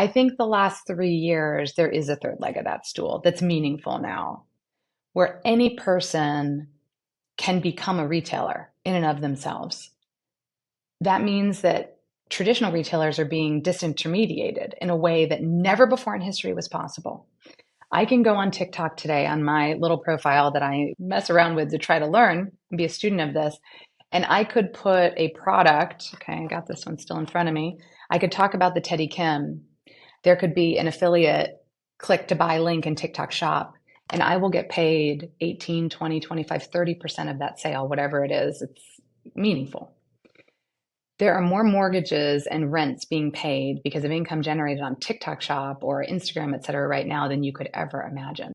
I think the last 3 years, there is a third leg of that stool that's meaningful now, where any person can become a retailer in and of themselves. That means that traditional retailers are being disintermediated in a way that never before in history was possible. I can go on TikTok today on my little profile that I mess around with to try to learn and be a student of this. And I could put a product, okay, I got this one still in front of me. I could talk about the Teddy Kim. There could be an affiliate click to buy link in TikTok shop, and I will get paid 18, 20, 25, 30% of that sale, whatever it is. It's meaningful. There are more mortgages and rents being paid because of income generated on TikTok shop or Instagram, et cetera, right now than you could ever imagine.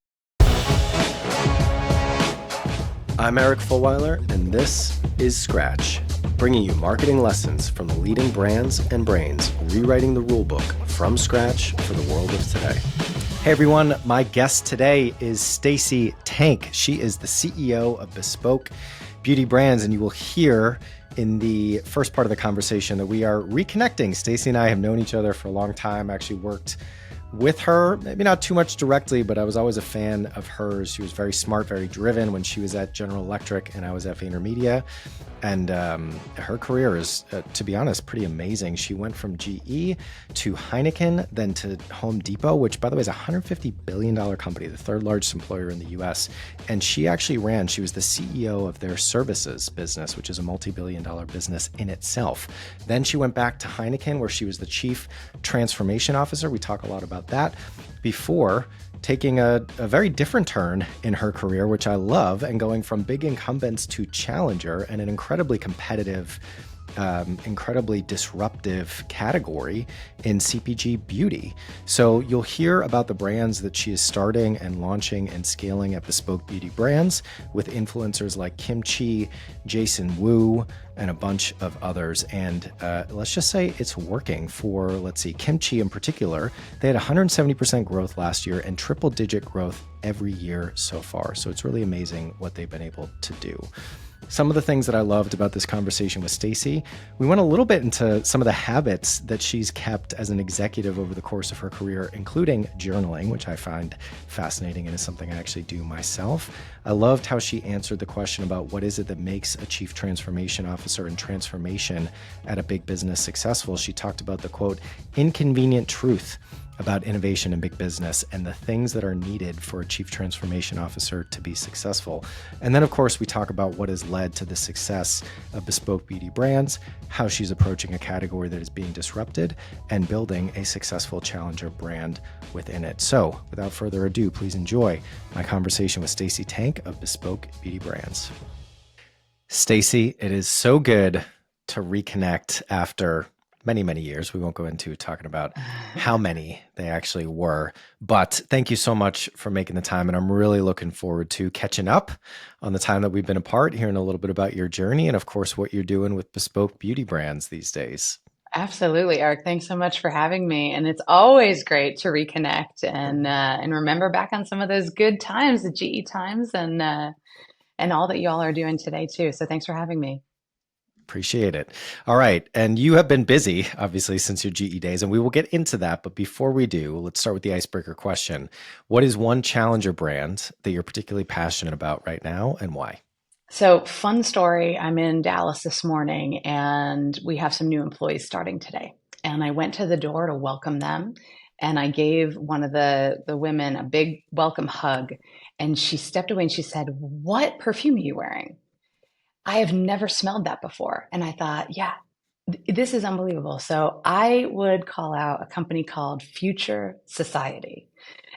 I'm Eric Fulweiler, and this is Scratch, bringing you marketing lessons from the leading brands and brains, rewriting the rulebook from scratch for the world of today. Hey everyone, my guest today is Stacey Tank. She is the CEO of Bespoke Beauty Brands, and you will hear in the first part of the conversation that we are reconnecting. Stacey and I have known each other for a long time, actually worked with her, maybe not too much directly, but I was always a fan of hers. She was very smart, very driven when she was at General Electric and I was at VaynerMedia. And her career is, to be honest, pretty amazing. She went from GE to Heineken, then to Home Depot, which, by the way, is a $150 billion company, the third largest employer in the US. And she was the CEO of their services business, which is a multi-billion dollar business in itself. Then she went back to Heineken, where she was the chief transformation officer. We talk a lot about that before taking a very different turn in her career, which I love, and going from big incumbents to challenger and an incredibly competitive, incredibly disruptive category in CPG beauty. So you'll hear about the brands that she is starting and launching and scaling at Bespoke Beauty Brands with influencers like KimChi, Jason Wu, and a bunch of others. And let's just say it's working for, KimChi in particular. They had 170% growth last year and triple digit growth every year so far. So it's really amazing what they've been able to do. Some of the things that I loved about this conversation with Stacey, we went a little bit into some of the habits that she's kept as an executive over the course of her career, including journaling, which I find fascinating and is something I actually do myself. I loved how she answered the question about what is it that makes a chief transformation officer and transformation at a big business successful. She talked about the quote, inconvenient truth about innovation in big business and the things that are needed for a chief transformation officer to be successful. And then, of course, we talk about what has led to the success of Bespoke Beauty Brands, how she's approaching a category that is being disrupted, and building a successful challenger brand within it. So, without further ado, please enjoy my conversation with Stacey Tank of Bespoke Beauty Brands. Stacey, it is so good to reconnect after many, many years. We won't go into talking about how many they actually were, but thank you so much for making the time. And I'm really looking forward to catching up on the time that we've been apart, hearing a little bit about your journey and, of course, what you're doing with Bespoke Beauty Brands these days. Absolutely, Eric. Thanks so much for having me. And it's always great to reconnect and remember back on some of those good times, the GE times, and all that y'all are doing today too. So thanks for having me. Appreciate it. All right. And you have been busy, obviously, since your GE days, and we will get into that. But before we do, let's start with the icebreaker question. What is one challenger brand that you're particularly passionate about right now and why? So fun story. I'm in Dallas this morning and we have some new employees starting today. And I went to the door to welcome them and I gave one of the women a big welcome hug. And she stepped away and she said, "What perfume are you wearing?" I have never smelled that before. And I thought, yeah, this is unbelievable. So I would call out a company called Future Society.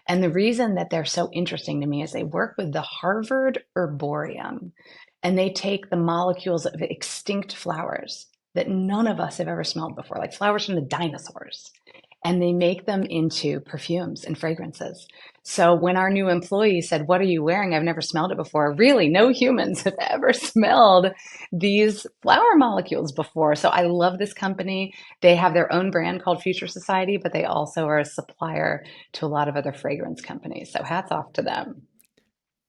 And the reason that they're so interesting to me is they work with the Harvard Herbarium and they take the molecules of extinct flowers that none of us have ever smelled before, like flowers from the dinosaurs, and they make them into perfumes and fragrances. So when our new employee said, "What are you wearing? I've never smelled it before." Really, no humans have ever smelled these flower molecules before. So I love this company. They have their own brand called Future Society, but they also are a supplier to a lot of other fragrance companies. So hats off to them.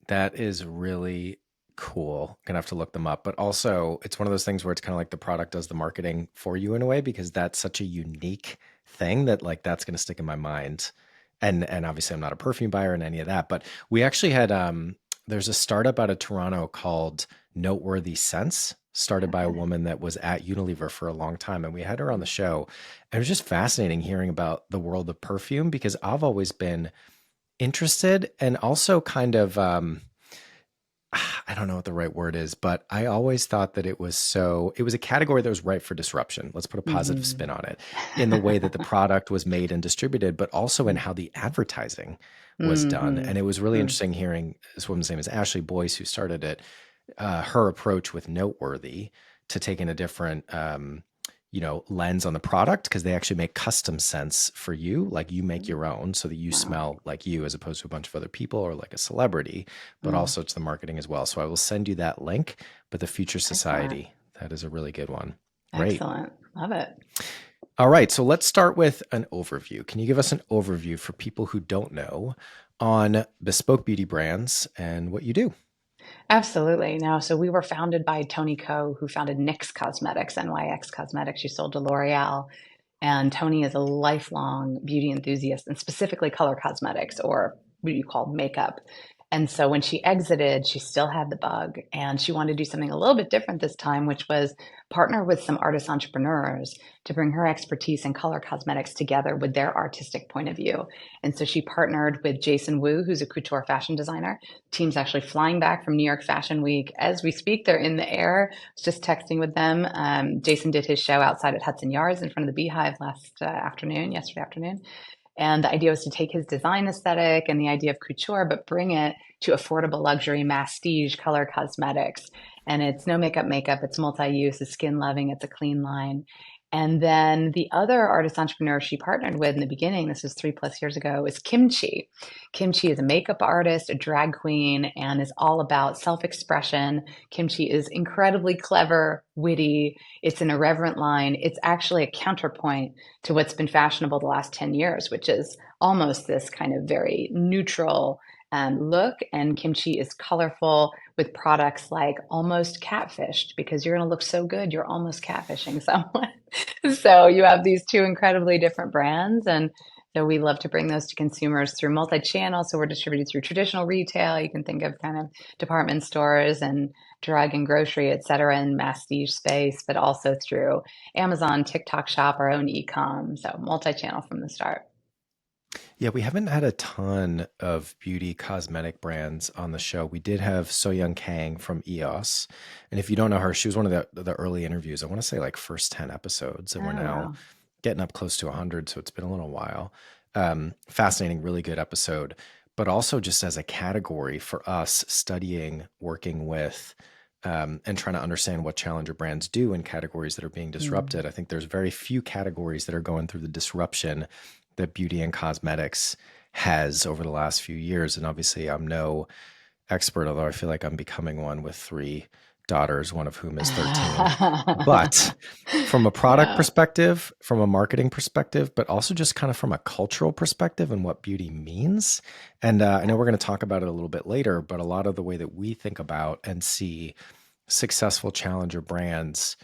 That is really cool. Gonna have to look them up. But also, it's one of those things where it's kind of like the product does the marketing for you in a way, because that's such a unique thing that like that's going to stick in my mind. And obviously I'm not a perfume buyer and any of that, but we actually had there's a startup out of Toronto called Noteworthy Scents, started by a woman that was at Unilever for a long time, and we had her on the show. And it was just fascinating hearing about the world of perfume because I've always been interested and also kind of I don't know what the right word is, but I always thought that it was a category that was ripe for disruption. Let's put a positive Mm-hmm. spin on it in the way that the product was made and distributed, but also in how the advertising was done. And it was really Mm-hmm. interesting hearing this woman's name is Ashley Boyce, who started it, her approach with Noteworthy to taking a different, lens on the product because they actually make custom scents for you. Like you make your own so that you Wow. smell like you as opposed to a bunch of other people or like a celebrity, but Mm. also to the marketing as well. So I will send you that link, but the Future Excellent. Society, that is a really good one. Great. Excellent. Love it. All right. So let's start with an overview. Can you give us an overview for people who don't know on Bespoke Beauty Brands and what you do? Absolutely. No, so we were founded by Toni Ko, who founded NYX Cosmetics, NYX Cosmetics. She sold to L'Oreal. And Toni is a lifelong beauty enthusiast and specifically color cosmetics or what you call makeup. And so when she exited, she still had the bug and she wanted to do something a little bit different this time, which was partner with some artist entrepreneurs to bring her expertise in color cosmetics together with their artistic point of view. And so she partnered with Jason Wu, who's a couture fashion designer. Team's actually flying back from New York Fashion Week. As we speak, they're in the air. I was just texting with them. Jason did his show outside at Hudson Yards in front of the Beehive yesterday afternoon. And the idea was to take his design aesthetic and the idea of couture, but bring it to affordable luxury, masstige color cosmetics. And it's no makeup, it's multi-use, it's skin loving, it's a clean line. And then the other artist entrepreneur she partnered with in the beginning, this was 3+ years ago, is KimChi. KimChi is a makeup artist, a drag queen, and is all about self-expression. KimChi is incredibly clever, witty. It's an irreverent line. It's actually a counterpoint to what's been fashionable the last 10 years, which is almost this kind of very neutral look. And KimChi is colorful with products like almost catfished because you're going to look so good, you're almost catfishing someone. So you have these two incredibly different brands. And so we love to bring those to consumers through multi-channel. So we're distributed through traditional retail. You can think of kind of department stores and drug and grocery, et cetera, in masstige space, but also through Amazon, TikTok Shop, our own e-com. So multi-channel from the start. Yeah, we haven't had a ton of beauty cosmetic brands on the show. We did have So Young Kang from EOS. And if you don't know her, she was one of the early interviews. I want to say like first 10 episodes, and Oh, we're now wow. getting up close to 100. So it's been a little while. Fascinating, really good episode. But also just as a category for us studying, working with, and trying to understand what challenger brands do in categories that are being Mm. disrupted. I think there's very few categories that are going through the disruption that beauty and cosmetics has over the last few years. And obviously, I'm no expert, although I feel like I'm becoming one with 3 daughters, one of whom is 13. But from a product Yeah. perspective, from a marketing perspective, but also just kind of from a cultural perspective and what beauty means. And I know we're going to talk about it a little bit later, but a lot of the way that we think about and see successful challenger brands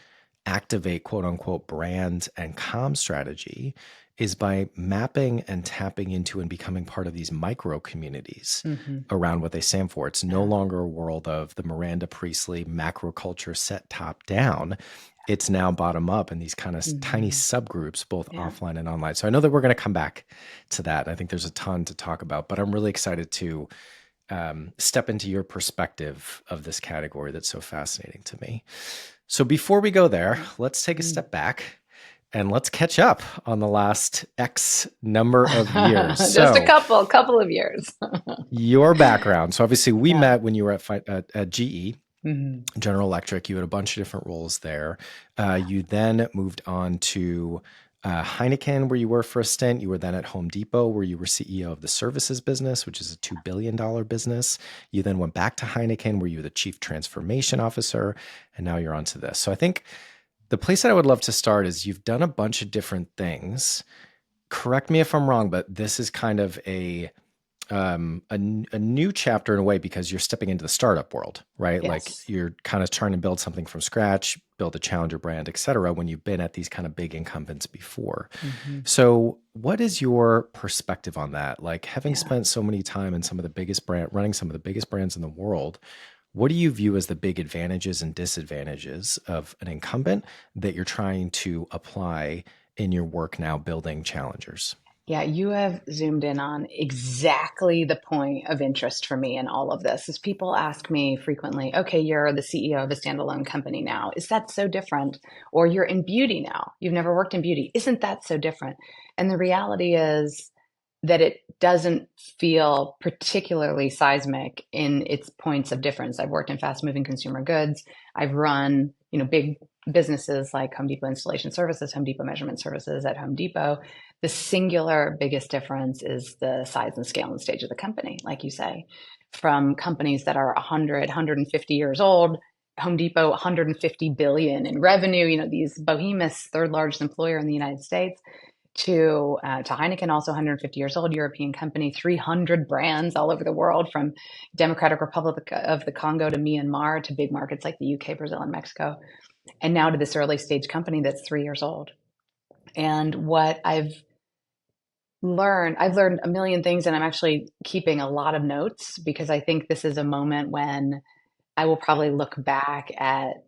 activate quote unquote brand and comm strategy is by mapping and tapping into and becoming part of these micro communities Hmm. around what they stand for. It's no Yeah. longer a world of the Miranda Priestley macro culture set top down. It's now bottom up in these kind of tiny Hmm. subgroups, both Yeah. offline and online. So I know that we're going to come back to that. I think there's a ton to talk about, but I'm really excited to step into your perspective of this category that's so fascinating to me. So before we go there, let's take a Mm. step back and let's catch up on the last X number of years. Just a So couple of years. your background. So obviously we Yeah. met when you were at GE, Hmm. General Electric. You had a bunch of different roles there. You then moved on to Heineken, where you were for a stint. You were then at Home Depot, where you were CEO of the services business, which is a $2 billion business. You then went back to Heineken, where you were the chief transformation officer, and now you're onto this. So I think the place that I would love to start is you've done a bunch of different things. Correct me if I'm wrong, but this is kind of a a new chapter in a way because you're stepping into the startup world, right? Like Yes. you're kind of trying to build something from scratch, build a challenger brand, et cetera, when you've been at these kind of big incumbents before. Hmm. So what is your perspective on that? Like having Yeah. spent so many time in some of the biggest running some of the biggest brands in the world, what do you view as the big advantages and disadvantages of an incumbent that you're trying to apply in your work now building challengers? Yeah, you have zoomed in on exactly the point of interest for me in all of this. Is people ask me frequently, okay, you're the CEO of a standalone company now. Is that so different? Or you're in beauty now. You've never worked in beauty. Isn't that so different? And the reality is that it doesn't feel particularly seismic in its points of difference. I've worked in fast moving consumer goods. I've run, big businesses like Home Depot Installation Services, Home Depot Measurement Services at Home Depot. The singular biggest difference is the size and scale and stage of the company, like you say, from companies that are 100, 150 years old, Home Depot, 150 billion in revenue, these behemoths, third largest employer in the United States, to Heineken, also 150 years old, European company, 300 brands all over the world, from Democratic Republic of the Congo to Myanmar, to big markets like the UK, Brazil, and Mexico, and now to this early stage company that's 3 years old. And what I've learned a million things, and I'm actually keeping a lot of notes because I think this is a moment when I will probably look back at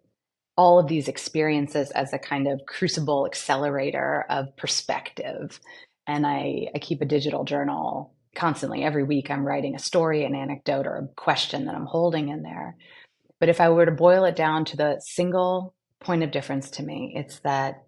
all of these experiences as a kind of crucible accelerator of perspective. And I keep a digital journal constantly. Every week, I'm writing a story, an anecdote, or a question that I'm holding in there. But if I were to boil it down to the single point of difference to me, it's that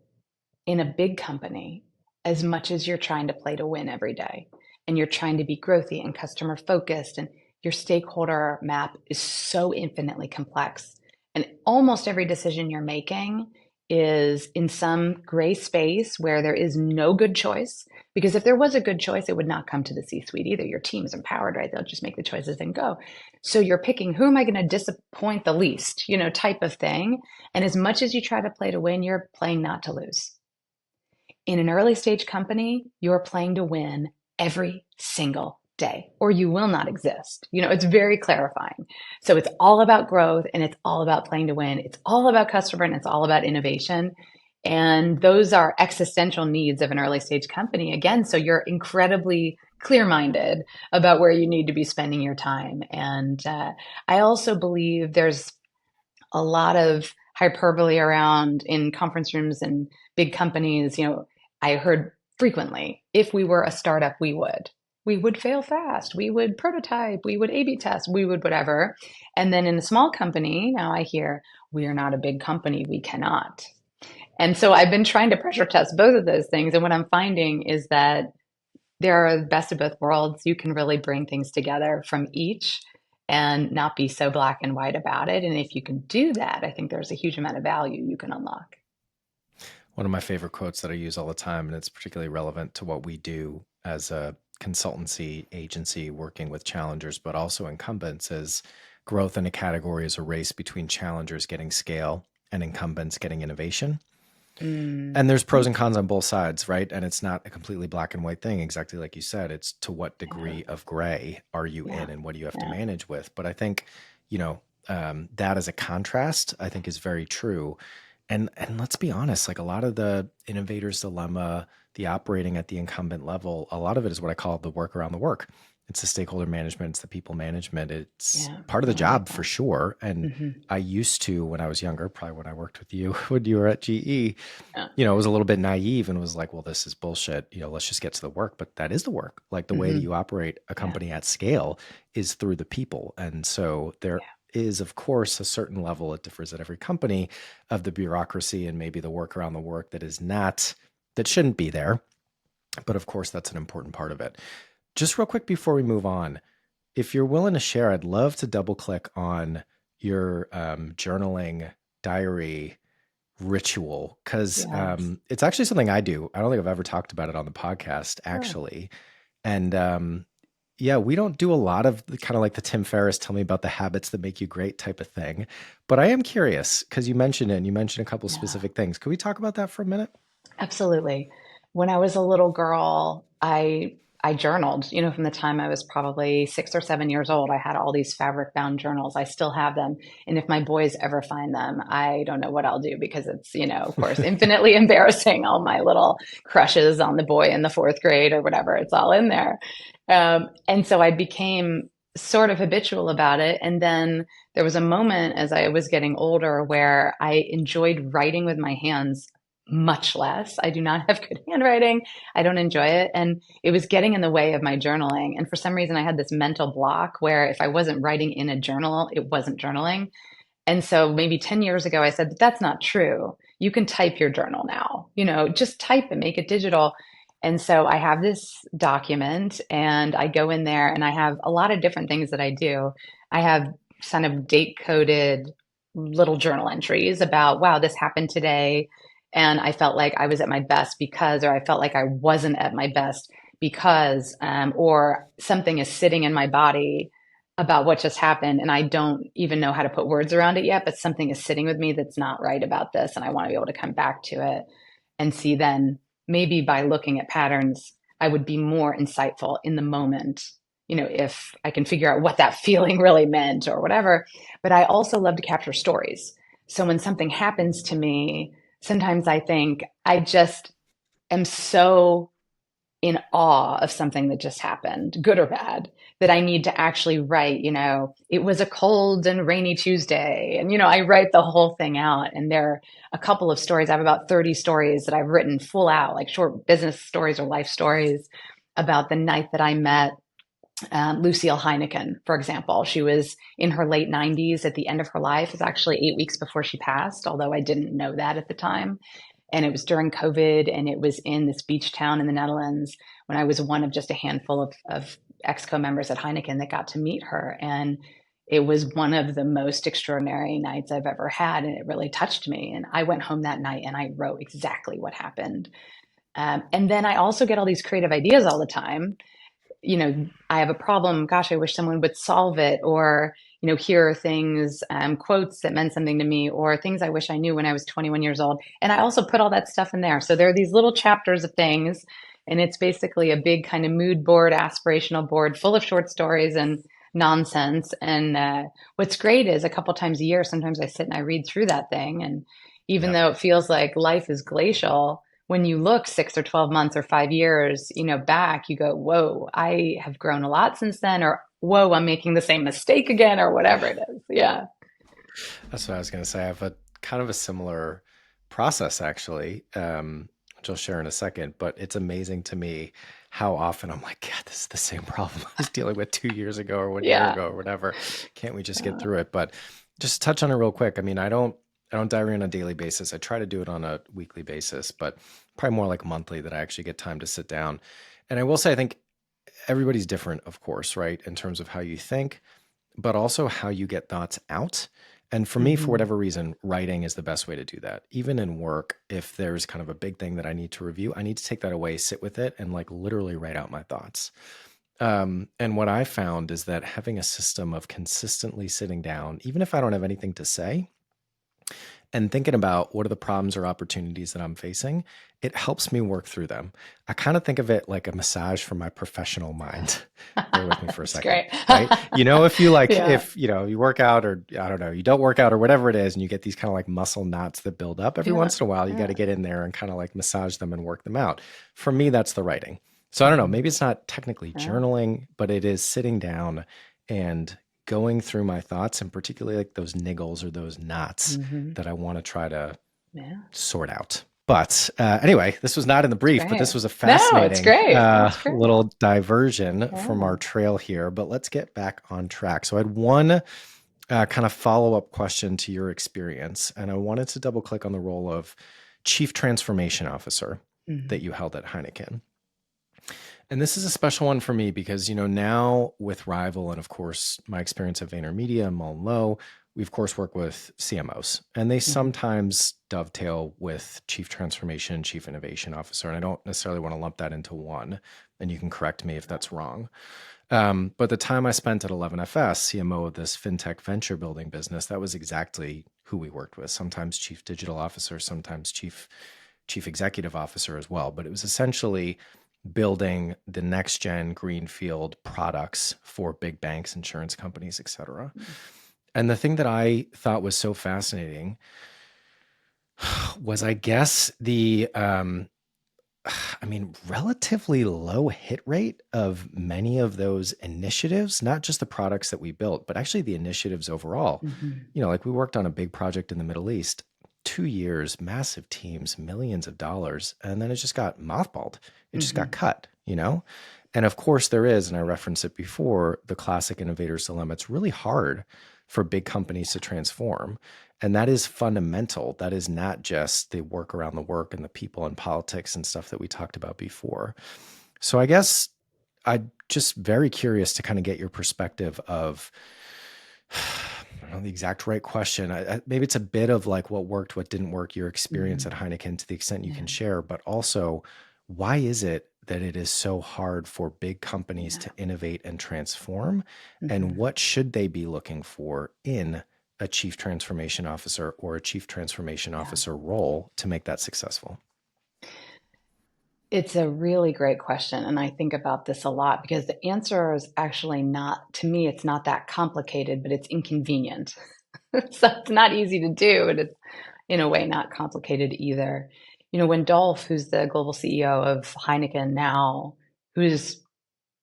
in a big company, as much as you're trying to play to win every day and you're trying to be growthy and customer focused, and your stakeholder map is so infinitely complex, and almost every decision you're making is in some gray space where there is no good choice. Because if there was a good choice, it would not come to the C suite either. Your team is empowered, right? They'll just make the choices and go. So you're picking, who am I going to disappoint the least, type of thing. And as much as you try to play to win, you're playing not to lose. In an early stage company, you're playing to win every single day, or you will not exist. It's very clarifying. So it's all about growth, and it's all about playing to win. It's all about customer, and it's all about innovation. And those are existential needs of an early stage company. Again, so you're incredibly clear minded about where you need to be spending your time. And I also believe there's a lot of hyperbole around in conference rooms and big companies. I heard frequently, if we were a startup, we would fail fast, we would prototype, we would A/B test, we would whatever. And then in a small company, now I hear, we are not a big company, we cannot. And so I've been trying to pressure test both of those things. And what I'm finding is that there are the best of both worlds. You can really bring things together from each and not be so black and white about it. And if you can do that, I think there's a huge amount of value you can unlock. One of my favorite quotes that I use all the time, and it's particularly relevant to what we do as a consultancy agency working with challengers, but also incumbents, is growth in a category is a race between challengers getting scale and incumbents getting innovation. Mm, And there's pros and cons on both sides, right? And it's not a completely black and white thing, exactly like you said. It's to what yeah, degree of gray are you yeah, in and what do you have to yeah. manage with? But I think, you know, that as a contrast, I think is very true. And let's be honest, like a lot of the innovator's dilemma, the operating at the incumbent level, a lot of it is what I call the work around the work. It's the stakeholder management, it's the people management. It's Yeah, part of the I like job for that. sure. And Hmm. I used to, when I was younger, probably when I worked with you, when you were at GE, Yeah, it was a little bit naive and was like, well, this is bullshit. Let's just get to the work. But that is the work. Like the way that hmm, you operate a yeah, company at scale is through the people. And so there yeah, is, of course, a certain level, it differs at every company, of the bureaucracy and maybe the work around the work that shouldn't be there. But of course, that's an important part of it. Just real quick before we move on, if you're willing to share, I'd love to double click on your journaling diary ritual because yes. it's actually something I do. I don't think I've ever talked about it on the podcast, Sure. actually. And yeah, we don't do a lot of kind of like the Tim Ferriss tell me about the habits that make you great type of thing. But I am curious because you mentioned it and you mentioned a couple Yeah. specific things. Could we talk about that for a minute? Absolutely. When I was a little girl, I I journaled, from the time I was probably 6 or 7 years old. I had all these fabric bound journals. I still have them. And if my boys ever find them, I don't know what I'll do because it's, of course, infinitely embarrassing. All my little crushes on the boy in the fourth grade or whatever, it's all in there. And so I became sort of habitual about it. And then there was a moment as I was getting older where I enjoyed writing with my hands much less. I do not have good handwriting. I don't enjoy it. And it was getting in the way of my journaling. And for some reason, I had this mental block where if I wasn't writing in a journal, it wasn't journaling. And so maybe 10 years ago, I said, but that's not true. You can type your journal now, just type and make it digital. And so I have this document and I go in there and I have a lot of different things that I do. I have kind of date coded little journal entries about, wow, this happened today. And I felt like I was at my best because, or I felt like I wasn't at my best because, or something is sitting in my body about what just happened. And I don't even know how to put words around it yet, but something is sitting with me that's not right about this. And I want to be able to come back to it and see then maybe by looking at patterns, I would be more insightful in the moment, if I can figure out what that feeling really meant or whatever. But I also love to capture stories. So when something happens to me, sometimes I think I just am so in awe of something that just happened, good or bad, that I need to actually write, it was a cold and rainy Tuesday. And, I write the whole thing out. And there are a couple of stories. I have about 30 stories that I've written full out, like short business stories or life stories about the night that I met Lucille Heineken, for example. She was in her late 90s at the end of her life. It was actually 8 weeks before she passed, although I didn't know that at the time. And it was during COVID, and it was in this beach town in the Netherlands when I was one of just a handful of Exco members at Heineken that got to meet her. And it was one of the most extraordinary nights I've ever had. And it really touched me. And I went home that night and I wrote exactly what happened. And then I also get all these creative ideas all the time. I have a problem. Gosh, I wish someone would solve it. Or, here are things, quotes that meant something to me, or things I wish I knew when I was 21 years old. And I also put all that stuff in there. So there are these little chapters of things. And it's basically a big kind of mood board, aspirational board full of short stories and nonsense. And what's great is a couple times a year, sometimes I sit and I read through that thing. And even though it feels like life is glacial, when you look 6 or 12 months or 5 years, back, you go, whoa, I have grown a lot since then, or whoa, I'm making the same mistake again, or whatever it is. Yeah. That's what I was going to say. I have a kind of a similar process, actually, which I'll share in a second, but it's amazing to me how often I'm like, God, this is the same problem I was dealing with 2 years ago or 1 year ago or whatever. Can't we just get through it? But just to touch on it real quick. I mean, I don't diary on a daily basis. I try to do it on a weekly basis, but probably more like monthly that I actually get time to sit down. And I will say, I think everybody's different, of course, right? In terms of how you think, but also how you get thoughts out. And for me, for whatever reason, writing is the best way to do that. Even in work, if there's kind of a big thing that I need to review, I need to take that away, sit with it, and like literally write out my thoughts. And what I found is that having a system of consistently sitting down, even if I don't have anything to say, and thinking about what are the problems or opportunities that I'm facing, it helps me work through them. I kind of think of it like a massage for my professional mind. Bear with me for a second. Great. Right? If you if you work out, or I don't know, you don't work out or whatever it is, and you get these kind of like muscle knots that build up every once in a while, you got to get in there and kind of like massage them and work them out. For me, that's the writing. So I don't know, maybe it's not technically journaling, but it is sitting down and going through my thoughts, and particularly like those niggles or those knots that I want to try to sort out. But anyway, this was not in the brief, but this was a fascinating little diversion from our trail here. But let's get back on track. So I had one kind of follow-up question to your experience, and I wanted to double click on the role of Chief Transformation Officer that you held at Heineken. And this is a special one for me because, now with Rival and of course my experience at VaynerMedia and Mullen Lowe, we of course work with CMOs, and they sometimes dovetail with Chief Transformation, Chief Innovation Officer. And I don't necessarily want to lump that into one, and you can correct me if that's wrong. But the time I spent at 11FS, CMO of this fintech venture building business, that was exactly who we worked with. Sometimes Chief Digital Officer, sometimes Chief Executive Officer as well. But it was essentially building the next gen greenfield products for big banks, insurance companies, et cetera. And the thing that I thought was so fascinating was, I guess, relatively low hit rate of many of those initiatives, not just the products that we built, but actually the initiatives overall. Mm-hmm. Like we worked on a big project in the Middle East, 2 years, massive teams, millions of dollars, and then it just got mothballed. It just got Mm-hmm. cut. And of course there is, and I referenced it before, the classic innovator's dilemma. It's really hard for big companies to transform. And that is fundamental. That is not just the work around the work and the people and politics and stuff that we talked about before. So I guess I'm just very curious to kind of get your perspective of, I don't know the exact right question. Maybe it's a bit of like what worked, what didn't work, your experience at Mm-hmm. Heineken to the extent you Yeah. can share, but also why is it that it is so hard for big companies Yeah. to innovate and transform? And Mm-hmm. what should they be looking for in a chief transformation officer or a chief transformation Yeah. officer role to make that successful? It's a really great question. And I think about this a lot because the answer is actually not, to me, it's not that complicated, but it's inconvenient. So it's not easy to do, and it's in a way not complicated either. When Dolph, who's the global CEO of Heineken now, who's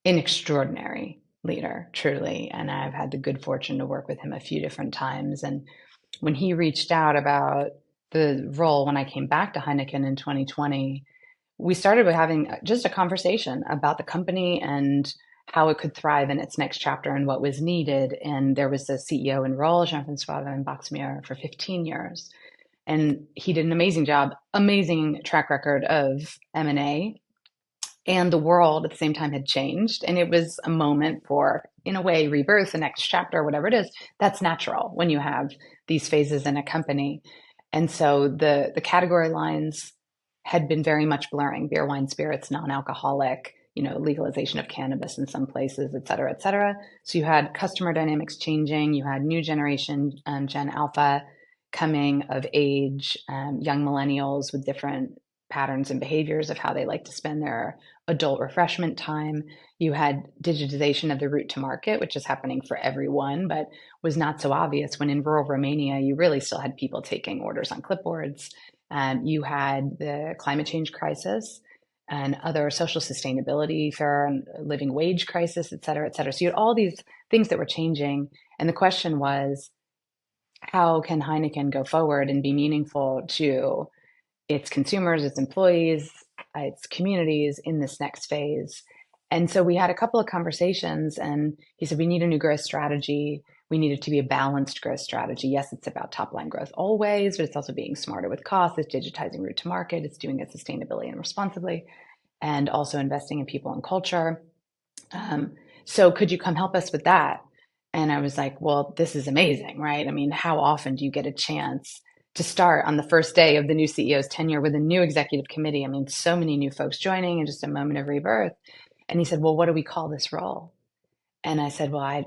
an extraordinary leader, truly, and I've had the good fortune to work with him a few different times. And when he reached out about the role when I came back to Heineken in 2020, we started with having just a conversation about the company and how it could thrive in its next chapter and what was needed. And there was a CEO in role, Jean-Francois Van Boxmeer, for 15 years. And he did an amazing job, amazing track record of M&A. And the world at the same time had changed. And it was a moment for, in a way, rebirth, the next chapter, whatever it is. That's natural when you have these phases in a company. And so the category lines had been very much blurring: beer, wine, spirits, non-alcoholic, legalization of cannabis in some places, et cetera, et cetera. So you had customer dynamics changing. You had new generation, Gen Alpha coming of age, young millennials with different patterns and behaviors of how they like to spend their adult refreshment time. You had digitization of the route to market, which is happening for everyone, but was not so obvious when in rural Romania, you really still had people taking orders on clipboards. You had the climate change crisis and other social sustainability, fair and living wage crisis, et cetera, et cetera. So you had all these things that were changing. And the question was, how can Heineken go forward and be meaningful to its consumers, its employees, its communities in this next phase? And so we had a couple of conversations, and he said, we need a new growth strategy. We need it to be a balanced growth strategy. Yes, it's about top line growth always, but it's also being smarter with costs. It's digitizing route to market. It's doing it sustainably and responsibly, and also investing in people and culture. So could you come help us with that? And I was like, well, this is amazing, right? I mean, how often do you get a chance to start on the first day of the new CEO's tenure with a new executive committee? I mean, so many new folks joining and just a moment of rebirth. And he said, well, what do we call this role? And I said, well, I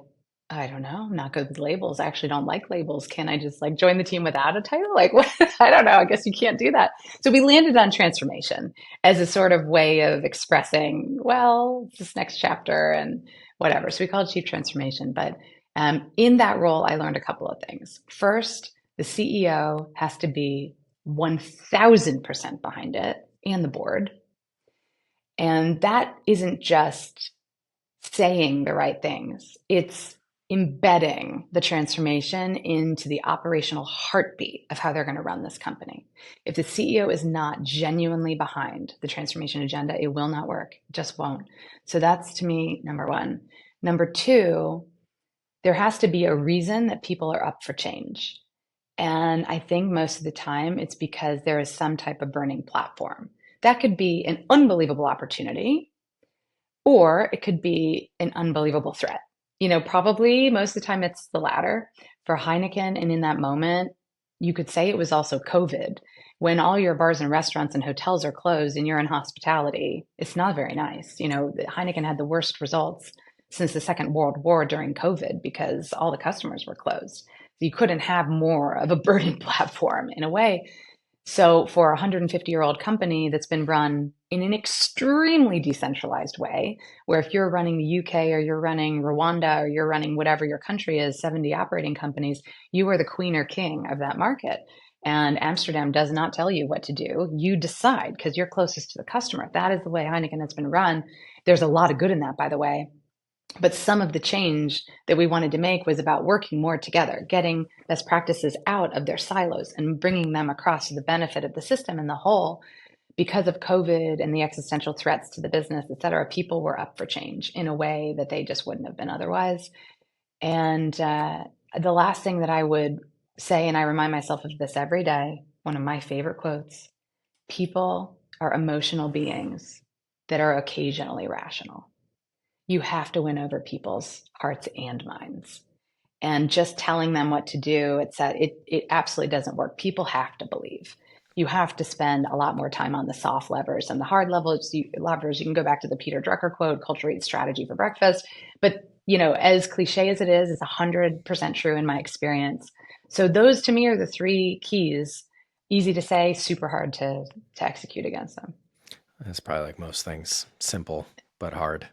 don't know. I'm not good with labels. I actually don't like labels. Can I just like join the team without a title? Like, what? I don't know. I guess you can't do that. So we landed on transformation as a sort of way of expressing, well, it's this next chapter and whatever. So we call it Chief Transformation. But in that role, I learned a couple of things. First, the CEO has to be 1000% behind it, and the board. And that isn't just saying the right things, it's embedding the transformation into the operational heartbeat of how they're going to run this company. If the CEO is not genuinely behind the transformation agenda, it will not work. It just won't. So that's, to me, number one. Number two, there has to be a reason that people are up for change. And I think most of the time it's because there is some type of burning platform. That could be an unbelievable opportunity, or it could be an unbelievable threat. Probably most of the time it's the latter for Heineken. And in that moment, you could say it was also COVID. When all your bars and restaurants and hotels are closed and you're in hospitality, it's not very nice. Heineken had the worst results since the Second World War during COVID because all the customers were closed. So you couldn't have more of a burning platform in a way. So for a 150-year-old company that's been run in an extremely decentralized way, where if you're running the UK or you're running Rwanda or you're running whatever your country is, 70 operating companies, you are the queen or king of that market. And Amsterdam does not tell you what to do. You decide because you're closest to the customer. That is the way Heineken has been run. There's a lot of good in that, by the way. But some of the change that we wanted to make was about working more together, getting best practices out of their silos and bringing them across to the benefit of the system and the whole. Because of COVID and the existential threats to the business, et cetera, people were up for change in a way that they just wouldn't have been otherwise. And the last thing that I would say, and I remind myself of this every day, one of my favorite quotes: people are emotional beings that are occasionally rational. You have to win over people's hearts and minds. And just telling them what to do, it absolutely doesn't work. People have to believe. You have to spend a lot more time on the soft levers and the hard levers. You can go back to the Peter Drucker quote, culture eats strategy for breakfast. But, as cliche as it is, it's 100% true in my experience. So those to me are the three keys. Easy to say, super hard to execute against them. It's probably like most things, simple but hard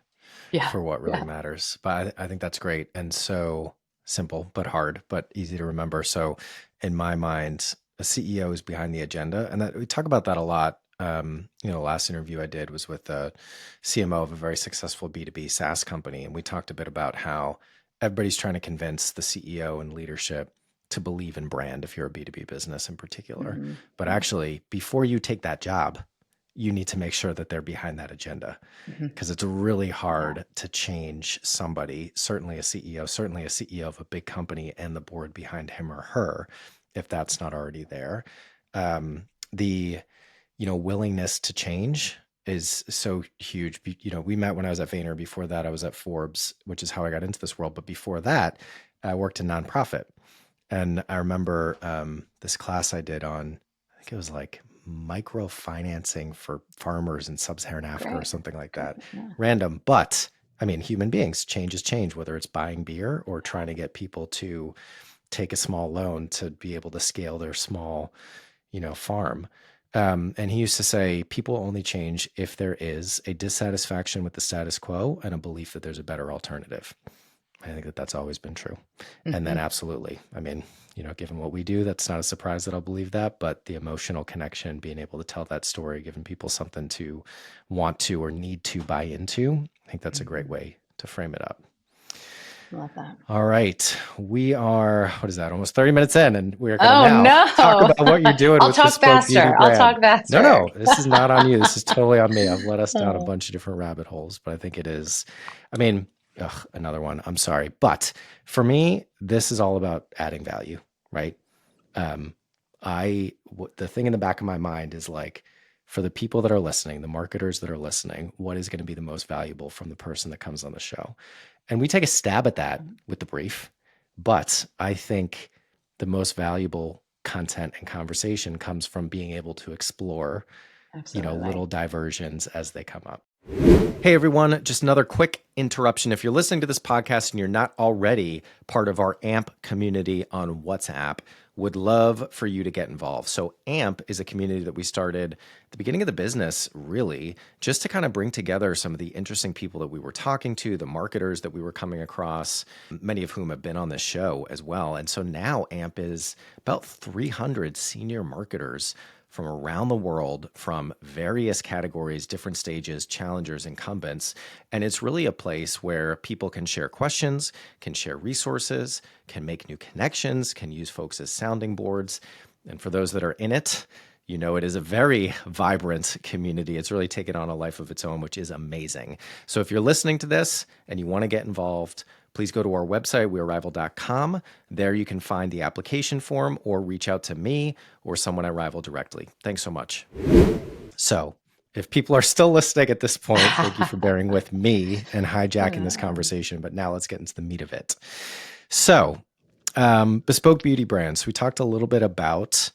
Yeah. for what really matters. But I think that's great. And so simple but hard, but easy to remember. So in my mind, a CEO is behind the agenda. And that we talk about that a lot. The last interview I did was with the CMO of a very successful B2B SaaS company. And we talked a bit about how everybody's trying to convince the CEO and leadership to believe in brand if you're a B2B business in particular. Mm-hmm. But actually, before you take that job, you need to make sure that they're behind that agenda, because it's really hard to change somebody, certainly a CEO of a big company and the board behind him or her, if that's not already there. The willingness to change is so huge. We met when I was at Vayner. Before that, I was at Forbes, which is how I got into this world. But before that, I worked in nonprofit. And I remember this class I did on, I think it was like microfinancing for farmers in sub-Saharan Africa or something like that. Yeah. Random. But I mean, human beings, change is change, whether it's buying beer or trying to get people to take a small loan to be able to scale their small, farm. And he used to say, people only change if there is a dissatisfaction with the status quo and a belief that there's a better alternative. I think that that's always been true. Mm-hmm. And then absolutely, I mean, given what we do, that's not a surprise that I'll believe that, but the emotional connection, being able to tell that story, giving people something to want to or need to buy into, I think that's a great way to frame it up. Love that. All right. We are, almost 30 minutes in, and we're going to talk about what you're doing with Bespoke Beauty Brand. I'll talk faster. No, this is not on you. This is totally on me. I've led us down a bunch of different rabbit holes, but I think it is, another one. I'm sorry. But for me, this is all about adding value, right? The thing in the back of my mind is like, for the people that are listening, the marketers that are listening, what is going to be the most valuable from the person that comes on the show? And we take a stab at that with the brief, but I think the most valuable content and conversation comes from being able to explore, little diversions as they come up. Hey everyone, just another quick interruption. If you're listening to this podcast and you're not already part of our AMP community on WhatsApp, would love for you to get involved. So AMP is a community that we started at the beginning of the business, really, just to kind of bring together some of the interesting people that we were talking to, the marketers that we were coming across, many of whom have been on this show as well. And so now AMP is about 300 senior marketers from around the world, from various categories, different stages, challengers, incumbents. And it's really a place where people can share questions, can share resources, can make new connections, can use folks as sounding boards. And for those that are in it, it is a very vibrant community. It's really taken on a life of its own, which is amazing. So if you're listening to this and you want to get involved, please go to our website, weareRival.com. There you can find the application form or reach out to me or someone at Rival directly. Thanks so much. So if people are still listening at this point, thank you for bearing with me and hijacking this conversation. But now let's get into the meat of it. So Bespoke Beauty Brands, we talked a little bit about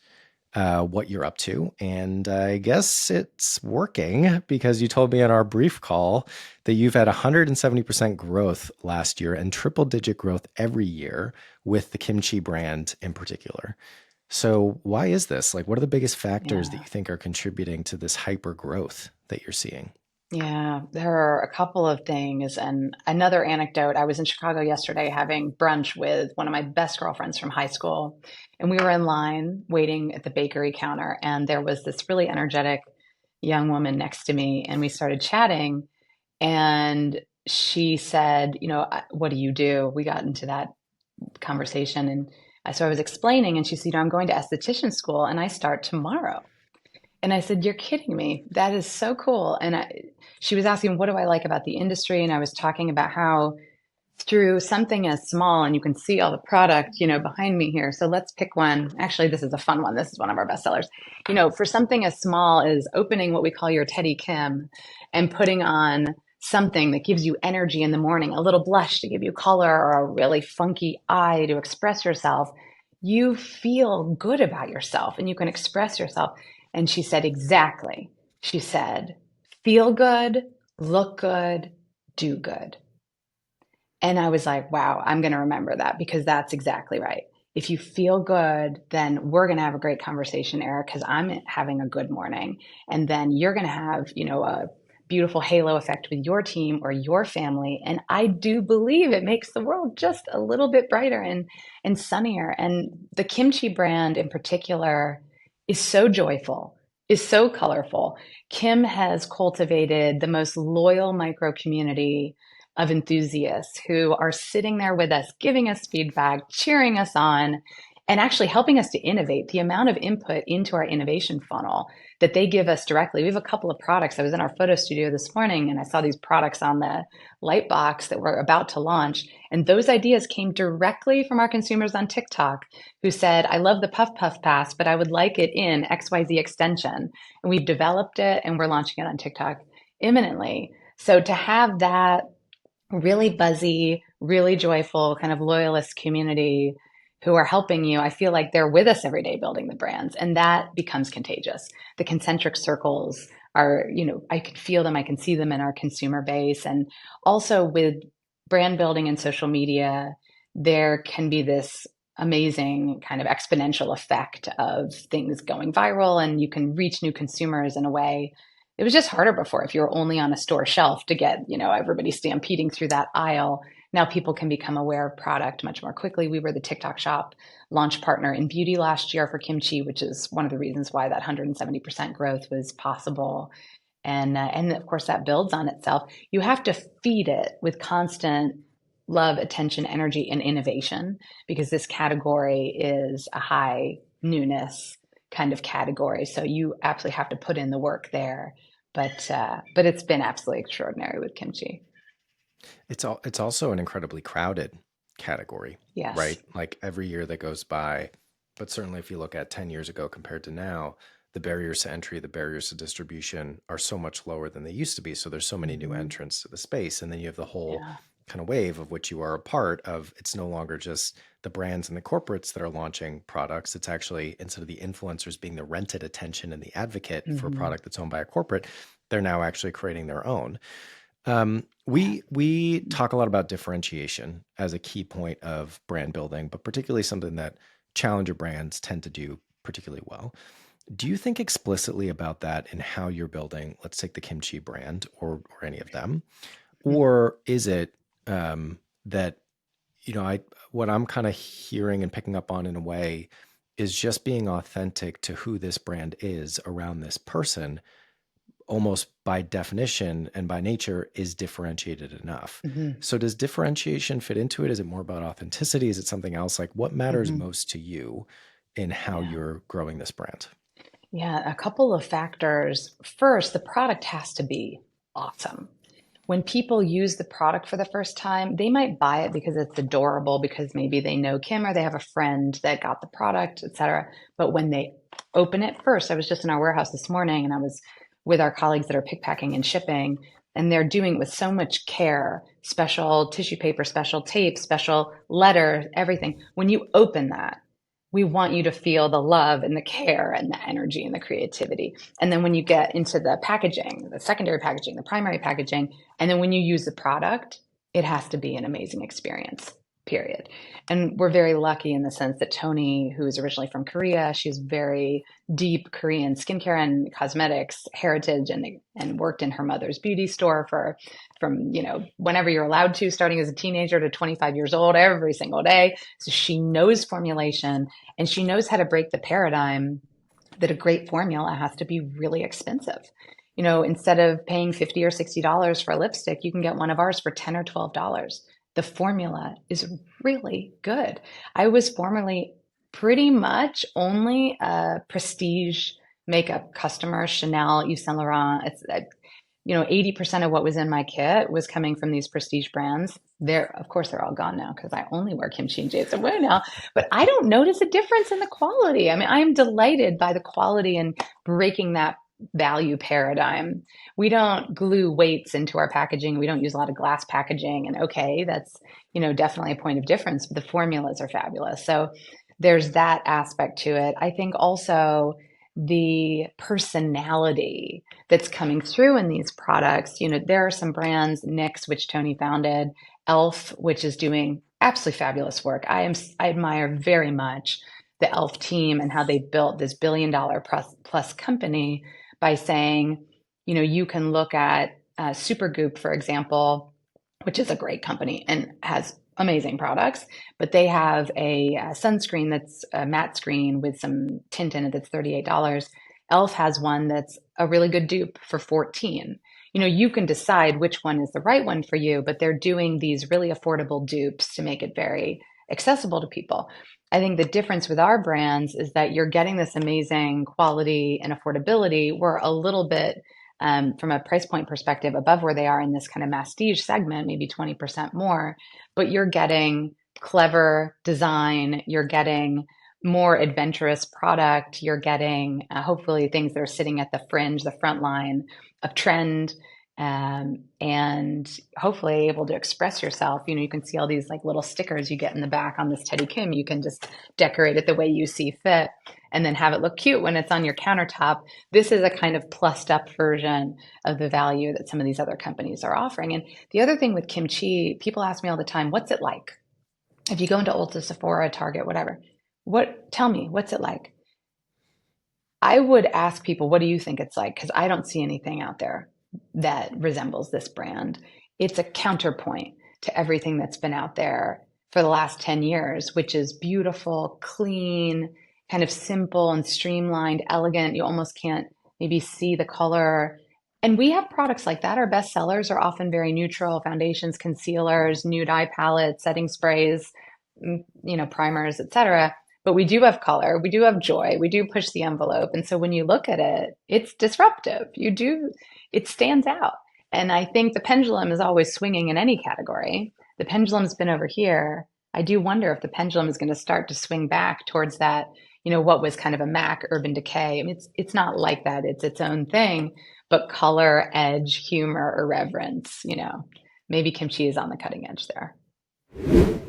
what you're up to. And I guess it's working, because you told me in our brief call that you've had 170% growth last year and triple-digit growth every year with the KimChi brand in particular. So why is this? Like, what are the biggest factors that Yeah. you think are contributing to this hyper growth that you're seeing? Yeah, there are a couple of things. And another anecdote, I was in Chicago yesterday having brunch with one of my best girlfriends from high school. And we were in line waiting at the bakery counter. And there was this really energetic young woman next to me. And we started chatting. And she said, what do you do? We got into that conversation. And so I was explaining, and she said, I'm going to esthetician school and I start tomorrow. And I said, "You're kidding me. That is so cool." And she was asking, "What do I like about the industry?" And I was talking about how through something as small, and you can see all the product, behind me here. So let's pick one. Actually, this is a fun one. This is one of our best sellers. For something as small as opening what we call your Teddy Kim and putting on something that gives you energy in the morning, a little blush to give you color or a really funky eye to express yourself, you feel good about yourself and you can express yourself. And she said, exactly. She said, feel good, look good, do good. And I was like, wow, I'm going to remember that because that's exactly right. If you feel good, then we're going to have a great conversation, Eric, because I'm having a good morning. And then you're going to have, a beautiful halo effect with your team or your family. And I do believe it makes the world just a little bit brighter and sunnier. And the kimchi brand in particular is so joyful, is so colorful. Kim has cultivated the most loyal micro community of enthusiasts who are sitting there with us, giving us feedback, cheering us on, and actually helping us to innovate. The amount of input into our innovation funnel that they give us directly. We have a couple of products. I was in our photo studio this morning and I saw these products on the light box that we're about to launch. And those ideas came directly from our consumers on TikTok who said, I love the Puff Puff Pass, but I would like it in XYZ extension. And we've developed it and we're launching it on TikTok imminently. So to have that really buzzy, really joyful, kind of loyalist community who are helping you, I feel like they're with us every day building the brands, and that becomes contagious. The concentric circles are, I can feel them, I can see them in our consumer base. And also with brand building and social media, there can be this amazing kind of exponential effect of things going viral, and you can reach new consumers in a way it was just harder before if you were only on a store shelf to get, everybody stampeding through that aisle. Now people can become aware of product much more quickly. We were the TikTok shop launch partner in beauty last year for kimchi, which is one of the reasons why that 170% growth was possible. And of course that builds on itself. You have to feed it with constant love, attention, energy, and innovation because this category is a high newness kind of category. So you absolutely have to put in the work there. But it's been absolutely extraordinary with kimchi. It's also an incredibly crowded category, Yes. right? Like every year that goes by, but certainly if you look at 10 years ago compared to now, the barriers to entry, the barriers to distribution are so much lower than they used to be. So there's so many new Mm-hmm. entrants to the space. And then you have the whole Yeah. kind of wave of which you are a part of. It's no longer just the brands and the corporates that are launching products. It's actually, instead of the influencers being the rented attention and the advocate for a Mm-hmm. product that's owned by a corporate, they're now actually creating their own. Yeah. We talk a lot about differentiation as a key point of brand building, but particularly something that challenger brands tend to do particularly well. Do you think explicitly about that in how you're building, let's take the kimchi brand or any of them, or is it that I what I'm kind of hearing and picking up on in a way is just being authentic to who this brand is around this person almost by definition and by nature is differentiated enough. Mm-hmm. So does differentiation fit into it? Is it more about authenticity? Is it something else? Like what matters Mm-hmm. most to you in how Yeah. you're growing this brand? Yeah. A couple of factors. First, the product has to be awesome. When people use the product for the first time, they might buy it because it's adorable, because maybe they know Kim or they have a friend that got the product, etc. But when they open it first, I was just in our warehouse this morning and I was with our colleagues that are pick packing and shipping, and they're doing it with so much care, special tissue paper, special tape, special letter, everything. When you open that, we want you to feel the love and the care and the energy and the creativity. And then when you get into the packaging, the secondary packaging, the primary packaging, and then when you use the product, it has to be an amazing experience. period. And we're very lucky in the sense that Toni, who is originally from Korea, she's very deep Korean skincare and cosmetics heritage, and worked in her mother's beauty store from whenever you're allowed to, starting as a teenager to 25 years old, every single day. So she knows formulation, and she knows how to break the paradigm that a great formula has to be really expensive. Instead of paying $50 or $60 for a lipstick, you can get one of ours for $10 or $12. The formula is really good. I was formerly pretty much only a prestige makeup customer, Chanel, Yves Saint Laurent. 80% of what was in my kit was coming from these prestige brands. Of course, they're all gone now because I only wear KimChi and Jason Wu now. But I don't notice a difference in the quality. I mean, I am delighted by the quality and breaking that value paradigm. We don't glue weights into our packaging. We don't use a lot of glass packaging. And okay, that's definitely a point of difference. But the formulas are fabulous. So there's that aspect to it. I think also the personality that's coming through in these products. There are some brands, NYX, which Toni founded, Elf, which is doing absolutely fabulous work. I admire very much the Elf team and how they built this billion-dollar plus company by saying, you can look at Supergoop, for example, which is a great company and has amazing products, but they have a sunscreen that's a matte screen with some tint in it that's $38. Elf has one that's a really good dupe for $14. You can decide which one is the right one for you, but they're doing these really affordable dupes to make it very accessible to people. I think the difference with our brands is that you're getting this amazing quality and affordability. We're a little bit from a price point perspective above where they are in this kind of masstige segment, maybe 20% more, but you're getting clever design, you're getting more adventurous product, you're getting hopefully things that are sitting at the fringe, the front line of trend, and hopefully able to express yourself. You can see all these like little stickers you get in the back on this Teddy Kim. You can just decorate it the way you see fit and then have it look cute when it's on your countertop. This is a kind of plussed up version of the value that some of these other companies are offering. And the other thing with KimChi, people ask me all the time, what's it like? If you go into Ulta, Sephora, Target, whatever, tell me, what's it like? I would ask people, what do you think it's like? Because I don't see anything out there that resembles this brand. It's a counterpoint to everything that's been out there for the last 10 years, which is beautiful, clean, kind of simple and streamlined, elegant. You almost can't maybe see the color. And we have products like that. Our best sellers are often very neutral: foundations, concealers, nude eye palettes, setting sprays, primers, etc. But we do have color, we do have joy, we do push the envelope. And so when you look at it, it's disruptive. It stands out. And I think the pendulum is always swinging in any category. The pendulum's been over here. I do wonder if the pendulum is going to start to swing back towards that, what was kind of a MAC Urban Decay. I mean, it's not like that. It's its own thing, but color, edge, humor, irreverence, maybe KimChi is on the cutting edge there.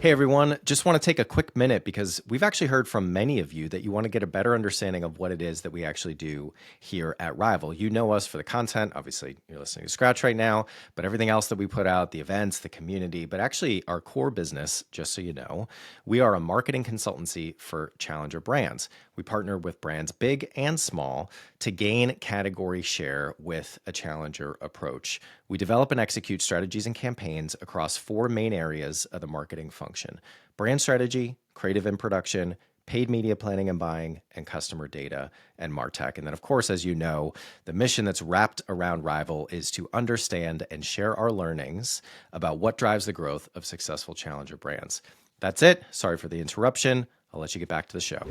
Hey everyone, just want to take a quick minute because we've actually heard from many of you that you want to get a better understanding of what it is that we actually do here at Rival. You know us for the content. Obviously, you're listening to Scratch right now, but everything else that we put out, the events, the community, but actually our core business, just so you know, we are a marketing consultancy for challenger brands. We partner with brands big and small to gain category share with a challenger approach. We develop and execute strategies and campaigns across 4 main areas of the marketing function: brand strategy, creative and production, paid media planning and buying, and customer data and MarTech. And then, of course, as you know, the mission that's wrapped around Rival is to understand and share our learnings about what drives the growth of successful challenger brands. That's it. Sorry for the interruption. I'll let you get back to the show.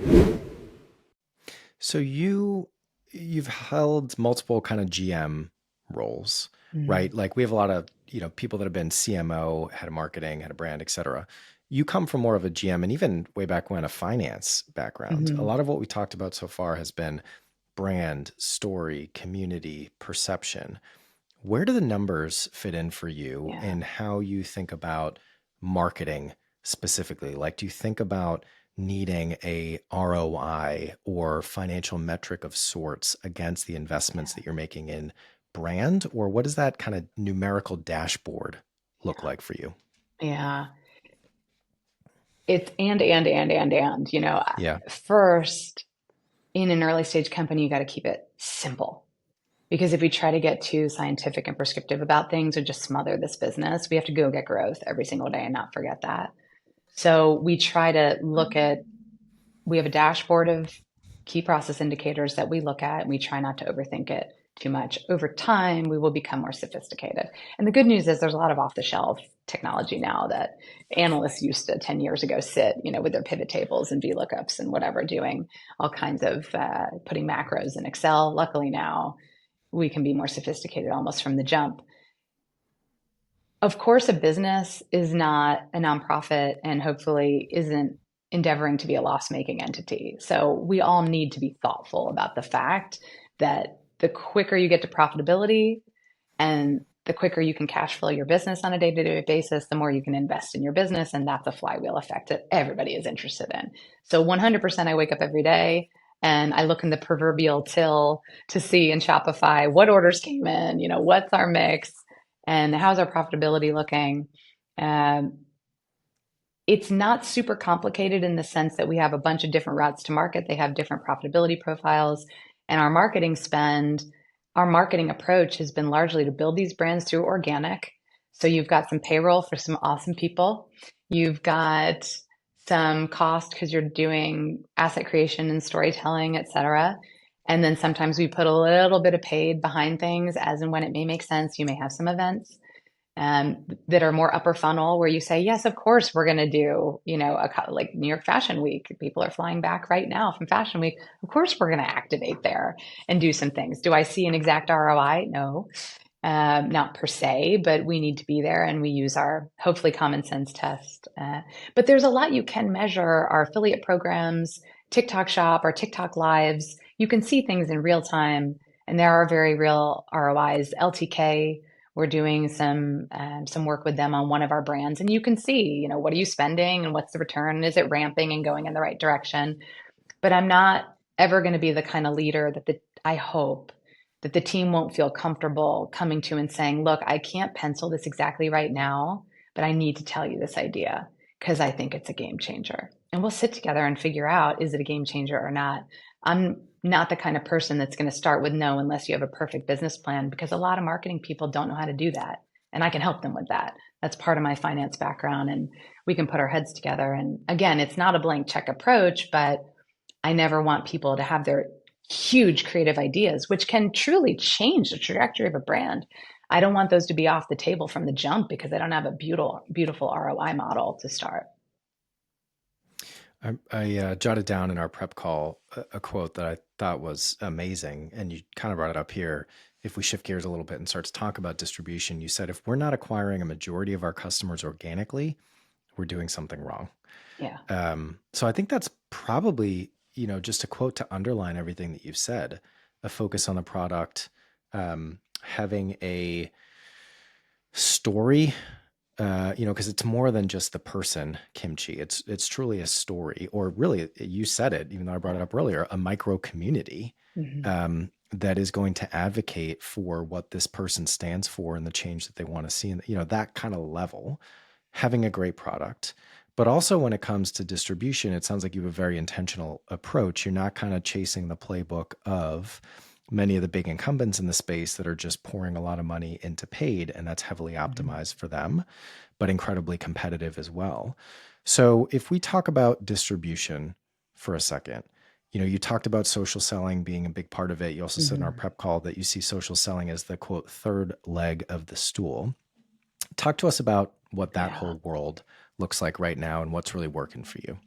So you've held multiple kind of GM roles, right? Like we have a lot of, people that have been CMO, head of marketing, head of brand, et cetera. You come from more of a GM and even way back when a finance background. A lot of what we talked about so far has been brand, story, community, perception. Where do the numbers fit in for you and how you think about marketing specifically? Like, do you think about needing a ROI or financial metric of sorts against the investments that you're making in brand? Or what does that kind of numerical dashboard look like for you? Yeah. It's and, Yeah. first in an early stage company, you got to keep it simple. Because if we try to get too scientific and prescriptive about things or just smother this business, we have to go get growth every single day and not forget that. So we try to look at, we have a dashboard of key process indicators that we look at, and we try not to overthink it too much. Over time, we will become more sophisticated. And the good news is there's a lot of off the shelf technology now that analysts used to 10 years ago sit, with their pivot tables and VLOOKUPs and whatever, doing all kinds of putting macros in Excel. Luckily now we can be more sophisticated almost from the jump. Of course, a business is not a nonprofit and hopefully isn't endeavoring to be a loss making entity. So we all need to be thoughtful about the fact that the quicker you get to profitability and the quicker you can cash flow your business on a day-to-day basis, the more you can invest in your business. And that's a flywheel effect that everybody is interested in. So 100% I wake up every day and I look in the proverbial till to see in Shopify what orders came in, what's our mix and how's our profitability looking. Um, it's not super complicated in the sense that we have a bunch of different routes to market. They have different profitability profiles. And our marketing spend, our marketing approach has been largely to build these brands through organic. So you've got some payroll for some awesome people. You've got some cost because you're doing asset creation and storytelling, et cetera. And then sometimes we put a little bit of paid behind things as and when it may make sense. You may have some events that are more upper funnel where you say, yes, of course, we're going to do, like New York Fashion Week. People are flying back right now from Fashion Week. Of course, we're going to activate there and do some things. Do I see an exact ROI? No, not per se, but we need to be there and we use our hopefully common sense test. But there's a lot you can measure. Our affiliate programs, TikTok Shop, our TikTok lives, you can see things in real time and there are very real ROIs. LTK, we're doing some work with them on one of our brands, and you can see, what are you spending and what's the return? Is it ramping and going in the right direction? But I'm not ever going to be the kind of leader that I hope that the team won't feel comfortable coming to and saying, look, I can't pencil this exactly right now, but I need to tell you this idea because I think it's a game changer. And we'll sit together and figure out, is it a game changer or not? I'm not the kind of person that's going to start with no unless you have a perfect business plan, because a lot of marketing people don't know how to do that. And I can help them with that. That's part of my finance background. And we can put our heads together. And again, it's not a blank check approach, but I never want people to have their huge creative ideas, which can truly change the trajectory of a brand. I don't want those to be off the table from the jump because I don't have a beautiful ROI model to start. I jotted down in our prep call a quote that I thought was amazing, and you kind of brought it up here. If we shift gears a little bit and start to talk about distribution, you said if we're not acquiring a majority of our customers organically, we're doing something wrong. Yeah. So I think that's probably, just a quote to underline everything that you've said: a focus on the product, having a story, because it's more than just the person, KimChi. It's truly a story, or really, you said it, even though I brought it up earlier, a micro community that is going to advocate for what this person stands for and the change that they want to see, and that kind of level. Having a great product. But also when it comes to distribution, it sounds like you have a very intentional approach. You're not kind of chasing the playbook of many of the big incumbents in the space that are just pouring a lot of money into paid, and that's heavily optimized for them, but incredibly competitive as well. So if we talk about distribution for a second, you talked about social selling being a big part of it. You also said in our prep call that you see social selling as the quote third leg of the stool. Talk to us about what that whole world looks like right now and what's really working for you.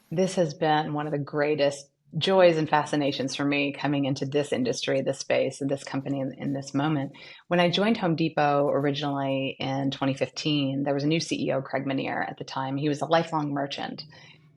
This has been one of the greatest joys and fascinations for me coming into this industry, this space, and this company in this moment. When I joined Home Depot originally in 2015, there was a new CEO, Craig Meniere, at the time. He was a lifelong merchant.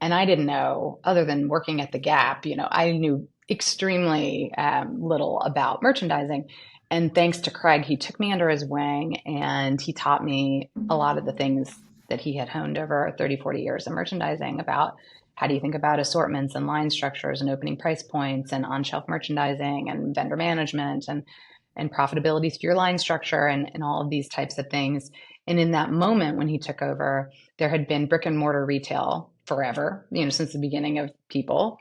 And I didn't know, other than working at the Gap, I knew extremely little about merchandising. And thanks to Craig, he took me under his wing and he taught me a lot of the things that he had honed over 30, 40 years of merchandising about how do you think about assortments and line structures and opening price points and on-shelf merchandising and vendor management and profitability through your line structure and all of these types of things. And in that moment when he took over, there had been brick and mortar retail forever, since the beginning of people.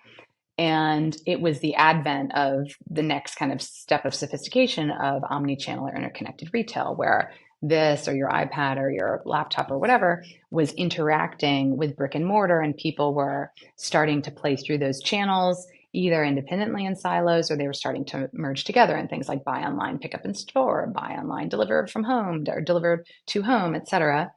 And it was the advent of the next kind of step of sophistication of omni-channel or interconnected retail, where this or your iPad or your laptop or whatever was interacting with brick and mortar, and people were starting to play through those channels either independently in silos, or they were starting to merge together in things like buy online, pick up in store, buy online, delivered from home or delivered to home, et cetera.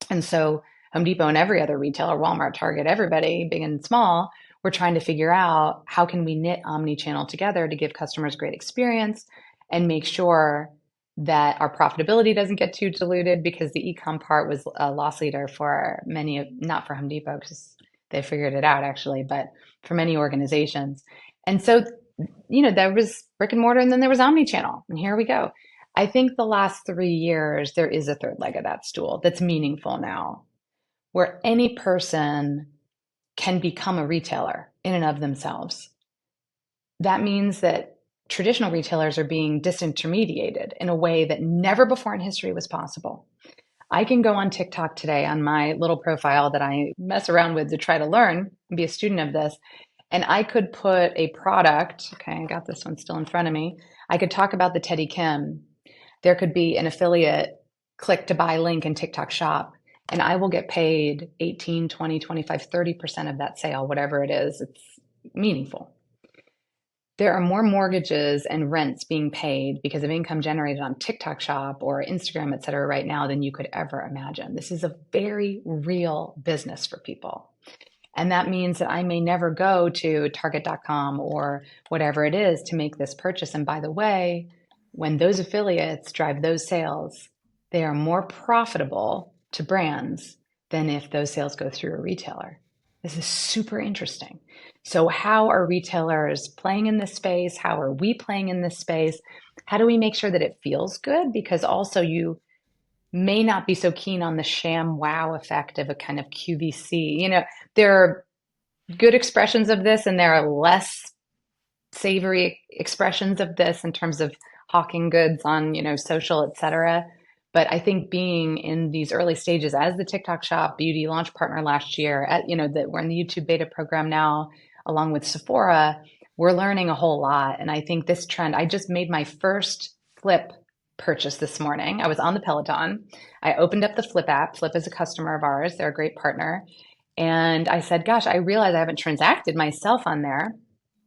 And so Home Depot and every other retailer, Walmart, Target, everybody, big and small, we're trying to figure out how can we knit omni-channel together to give customers great experience and make sure that our profitability doesn't get too diluted, because the e-com part was a loss leader for many, not for Home Depot because they figured it out actually, but for many organizations. And so, there was brick and mortar and then there was omni-channel, and here we go. I think the last 3 years, there is a third leg of that stool that's meaningful now, where any person can become a retailer in and of themselves. That means that traditional retailers are being disintermediated in a way that never before in history was possible. I can go on TikTok today on my little profile that I mess around with to try to learn and be a student of this. And I could put a product, okay, I got this one still in front of me. I could talk about the Teddy Kim. There could be an affiliate click to buy link in TikTok shop, and I will get paid 18, 20, 25, 30% of that sale, whatever it is. It's meaningful. There are more mortgages and rents being paid because of income generated on TikTok shop or Instagram, et cetera, right now than you could ever imagine. This is a very real business for people. And that means that I may never go to target.com or whatever it is to make this purchase. And by the way, when those affiliates drive those sales, they are more profitable to brands than if those sales go through a retailer. This is super interesting. So how are retailers playing in this space? How are we playing in this space? How do we make sure that it feels good? Because also you may not be so keen on the sham wow effect of a kind of QVC. There are good expressions of this and there are less savory expressions of this in terms of hawking goods on, social, et cetera. But I think being in these early stages as the TikTok Shop beauty launch partner last year, that we're in the YouTube beta program now, along with Sephora, we're learning a whole lot. And I think this trend, I just made my first Flip purchase this morning. I was on the Peloton. I opened up the Flip app. Flip is a customer of ours. They're a great partner. And I said, gosh, I realize I haven't transacted myself on there.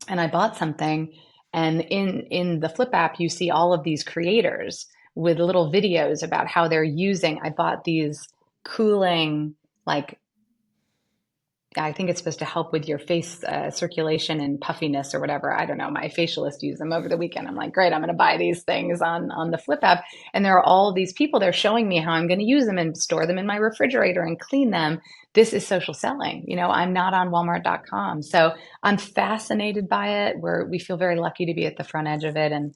And I bought something. And in the Flip app, you see all of these creators with little videos about how they're using. I bought these cooling, I think it's supposed to help with your face circulation and puffiness or whatever. I don't know. My facialist used them over the weekend. I'm like, great, I'm going to buy these things on the Flip app. And there are all these people, they're showing me how I'm going to use them and store them in my refrigerator and clean them. This is social selling. I'm not on Walmart.com. So I'm fascinated by it. We feel very lucky to be at the front edge of it. And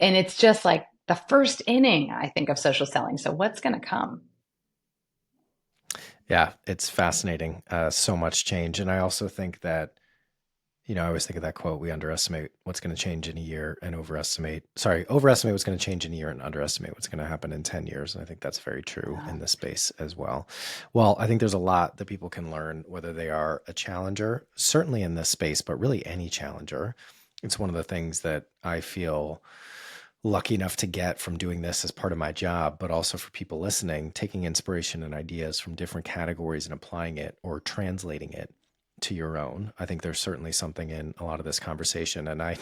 it's just like the first inning, I think, of social selling. So what's going to come? Yeah, it's fascinating. So much change. And I also think that, I always think of that quote, we underestimate what's going to change in a year and overestimate what's going to change in a year and underestimate what's going to happen in 10 years. And I think that's very true in this space as well. Well, I think there's a lot that people can learn, whether they are a challenger, certainly in this space, but really any challenger. It's one of the things that I feel lucky enough to get from doing this as part of my job, but also for people listening, taking inspiration and ideas from different categories and applying it or translating it to your own. I think there's certainly something in a lot of this conversation. And I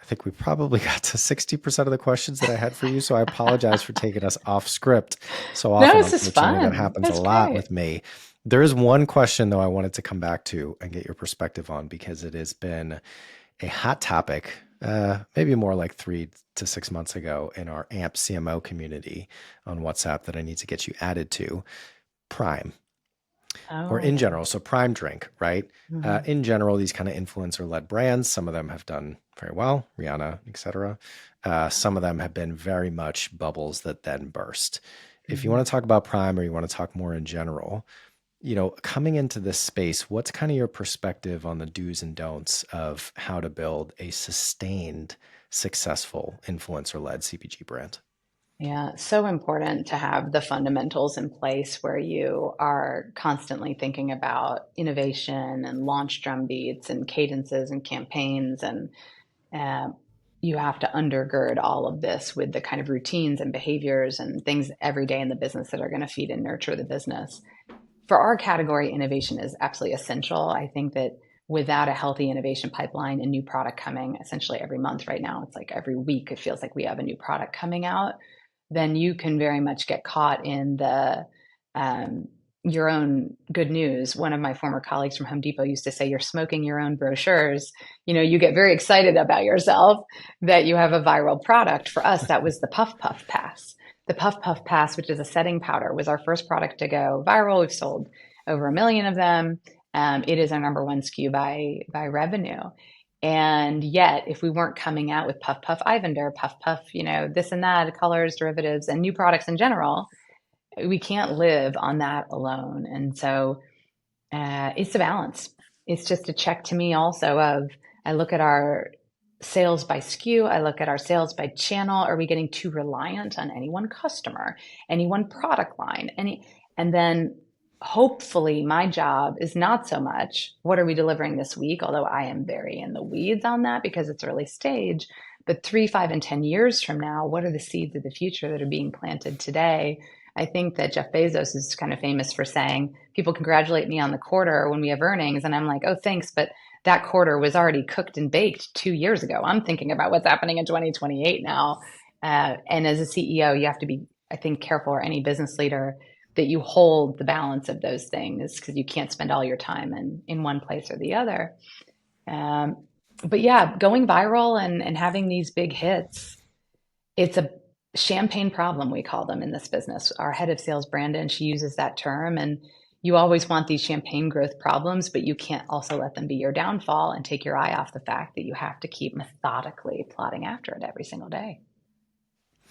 think we probably got to 60% of the questions that I had for you. So I apologize for taking us off script so often. No, this is fun. That happens a lot with me. There is one question though I wanted to come back to and get your perspective on, because it has been a hot topic, maybe more like 3 to 6 months ago in our AMP CMO community on WhatsApp that I need to get you added to. Prime. Or in general. So Prime drink, right? Mm-hmm. In general, these kind of influencer-led brands, some of them have done very well, Rihanna, et cetera. Some of them have been very much bubbles that then burst. Mm-hmm. If you want to talk about Prime or you want to talk more in general, coming into this space, what's kind of your perspective on the do's and don'ts of how to build a sustained, successful influencer-led CPG brand? Yeah, so important to have the fundamentals in place where you are constantly thinking about innovation and launch drumbeats and cadences and campaigns. And uh, you have to undergird all of this with the kind of routines and behaviors and things every day in the business that are going to feed and nurture the business. For our category, innovation is absolutely essential. I think that without a healthy innovation pipeline and new product coming essentially every month right now, it's like every week it feels like we have a new product coming out, then you can very much get caught in the um, your own good news. One of my former colleagues from Home Depot used to say, "You're smoking your own brochures." You know, you get very excited about yourself that you have a viral product. For us, that was the Puff Puff Pass. The Puff Puff Pass, which is a setting powder, was our first product to go viral. We've sold over 1 million of them. It is our number one SKU by revenue. And yet, if we weren't coming out with Puff Puff Ivender, Puff Puff, you know, this and that, colors, derivatives, and new products in general, we can't live on that alone. And so it's a balance. It's just a check to me also of I look at our sales by SKU, I look at our sales by channel. Are we getting too reliant on any one customer, any one product line? And then hopefully my job is not so much what are we delivering this week, although I am very in the weeds on that because it's early stage. But 3, 5, and 10 years from now, what are the seeds of the future that are being planted today? I think that Jeff Bezos is kind of famous for saying, people congratulate me on the quarter when we have earnings. And I'm like, oh, thanks. But that quarter was already cooked and baked 2 years ago. I'm thinking about what's happening in 2028 now. And as a CEO, you have to be, I think, careful, or any business leader, that you hold the balance of those things because you can't spend all your time in one place or the other. Um, but yeah, going viral and having these big hits, it's a champagne problem, we call them in this business. Our head of sales, Brandon, she uses that term. And you always want these champagne growth problems, but you can't also let them be your downfall and take your eye off the fact that you have to keep methodically plotting after it every single day.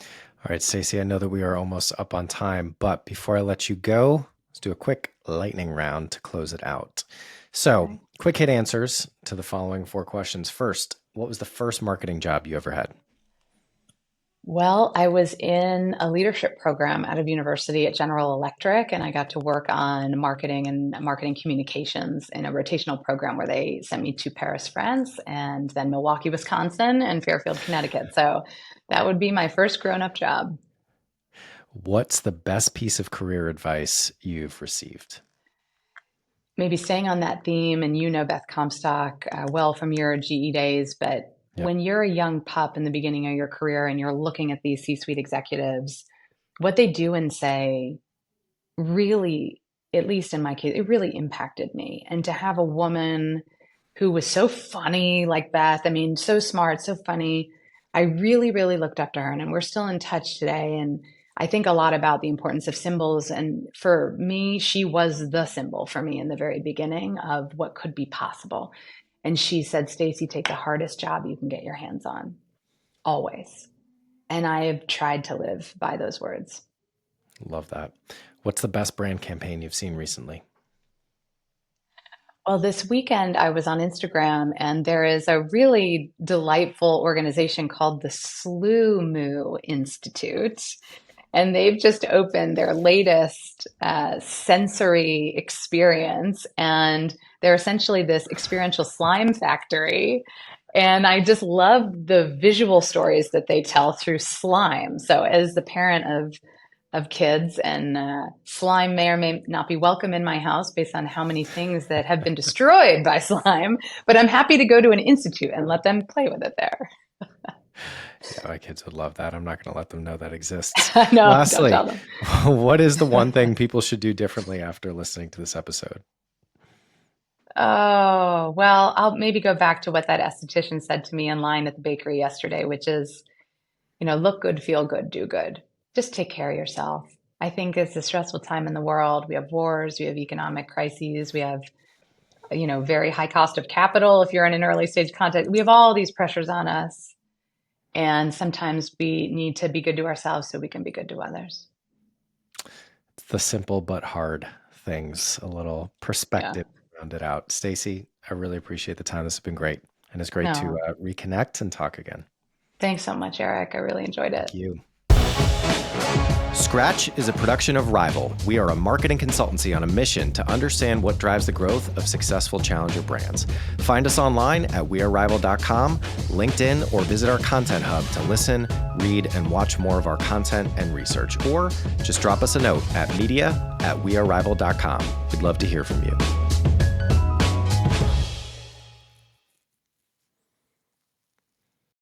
All right, Stacey, I know that we are almost up on time, but before I let you go, let's do a quick lightning round to close it out. So, Okay. quick hit answers to the following 4 questions. First, what was the first marketing job you ever had? Well, I was in a leadership program out of university at General Electric, and I got to work on marketing and marketing communications in a rotational program where they sent me to Paris, France, and then Milwaukee, Wisconsin, and Fairfield, Connecticut. So that would be my first grown-up job. What's the best piece of career advice you've received? Maybe staying on that theme, and you know Beth Comstock well from your GE days, but Yep. when you're a young pup in the beginning of your career and you're looking at these C-suite executives, what they do and say really, at least in my case, it really impacted me. And to have a woman who was so funny like Beth, I mean, so smart, so funny, I really, really looked up to her. And we're still in touch today. And I think a lot about the importance of symbols. And for me, she was the symbol for me in the very beginning of what could be possible. And she said, Stacey, take the hardest job you can get your hands on, always. And I have tried to live by those words. Love that. What's the best brand campaign you've seen recently? Well, this weekend I was on Instagram, and there is a really delightful organization called the Slew Moo Institute. And they've just opened their latest sensory experience. And they're essentially this experiential slime factory. And I just love the visual stories that they tell through slime. So, as the parent of kids, and slime may or may not be welcome in my house based on how many things that have been destroyed by slime, but I'm happy to go to an institute and let them play with it there. Yeah, my kids would love that. I'm not going to let them know that exists. No, don't Lastly, tell them. what is the one thing people should do differently after listening to this episode? Oh, well, I'll maybe go back to what that esthetician said to me in line at the bakery yesterday, which is, look good, feel good, do good. Just take care of yourself. I think it's a stressful time in the world. We have wars, we have economic crises, we have, very high cost of capital if you're in an early stage context. We have all these pressures on us. And sometimes we need to be good to ourselves so we can be good to others. It's the simple but hard things, a little Yeah. perspective round it out. Stacey, I really appreciate the time. This has been great. And it's great to No, reconnect and talk again. thanks so much, Eric. I really enjoyed Thank it. you. Scratch is a production of Rival. We are a marketing consultancy on a mission to understand what drives the growth of successful challenger brands. Find us online at wearerival.com, LinkedIn, or visit our content hub to listen, read, and watch more of our content and research. Or just drop us a note at media@wearerival.com. We'd love to hear from you.